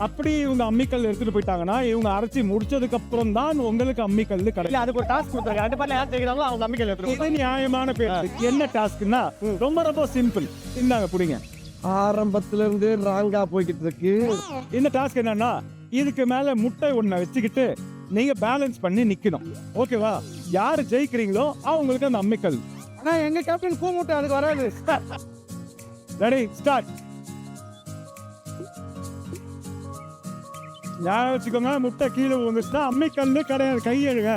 அப்படி இவங்க அம்மிக்கல் எடுத்துட்டு போயிட்டாங்கன்னா இவங்க அரைச்சி முடிச்சதுக்கு அப்புறம் தான் உங்களுக்கு அம்மிக்கல் கிடைக்கும். அதுக்கு ஒரு டாஸ்க் கொடுத்தாங்க. ரெண்டு பேர்ல யார் செய்கிறாங்களோ அவங்க அம்மிக்கல் எடுத்துருவோம். இது நியாயமான பேர். என்ன டாஸ்க்னா ரொம்ப ரொம்ப சிம்பிள். இந்தாங்க புடிங்க. ஆரம்பத்துல இருந்து ராங்கா போய்கிட்டு இருக்கு. இந்த டாஸ்க் என்னன்னா இதுக்கு மேல முட்டை ஒண்ண வச்சுக்கிட்டு நீங்க பேலன்ஸ் பண்ணி நிக்கணும். ஓகேவா? யாரு ஜெயிக்கிறீங்களோ அவங்களுக்கு அந்த அம்மிக்கல். ஆனா எங்க கேப்டன் பூ முட்டை அதுக்கு வராது. Ready start. ஞாபகம் வச்சுக்கோங்க, முட்டை கீழே விழுந்துச்சுன்னா அம்மிக்கல்லு கிடையாது, கையெழுங்க.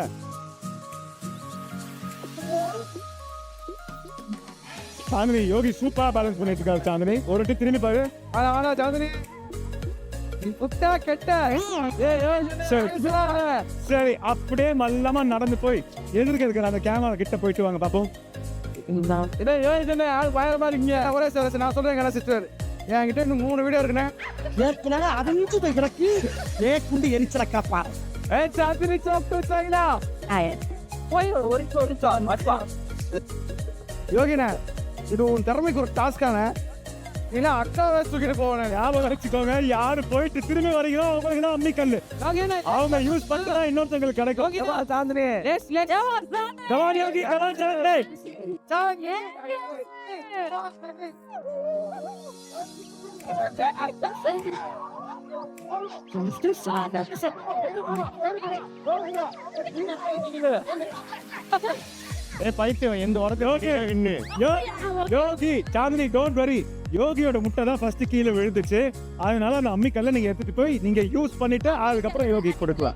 சாந்தினி யோகி சூப்பரா பேலன்ஸ் பண்ணிட்டு இருக்காரு. சாந்தினி ஒரு வாட்டி திரும்பி பாரு. ஆனா சாந்தினி முட்டை கெட்ட. சரி அப்படியே மல்லமா நடந்து போய் எதிர்க்க இருக்கிற அந்த கேமரா கிட்ட போயிட்டு வாங்க பாப்போம். ஆள் பயமா இருக்கீங்க. ஒரே சார் நான் சொல்றேன் சிஸ்டர், என்கிட்ட இன்னும் 3 வீடியோ இருக்குண்ணே. ஏற்கனவே அது கிடக்கு. குண்டு எரிச்சல காப்பா. சாந்தினி சாப்பிட்டு யோகினா, இது உன் திறமைக்கு ஒரு டாஸ்கான. இல்ல அக்காவை தூக்கிட்டு போவேன். ஞாபகம் வச்சுக்கோங்க, யாரு போயிட்டு திரும்பி வரீங்களோ அவங்களுக்கு தான் அம்மிக்கல். அவங்க யூஸ் பண்ணா இன்னொருத்தங்களுக்கு கிடைக்கும். சாந்தினி கமான் யோகி, கமான் சாந்தினி. பைத்தியம் எந்த உடனே யோகி சாந்தினி டோன்ட் வரி. யோகியோட முட்டை தான் ஃபர்ஸ்ட் கீழே விழுந்துச்சு. அதனால அந்த அம்மிக்கல்ல நீங்க எடுத்துட்டு போய் நீங்க யூஸ் பண்ணிட்டு அதுக்கப்புறம் யோகி கொடுக்கலாம்.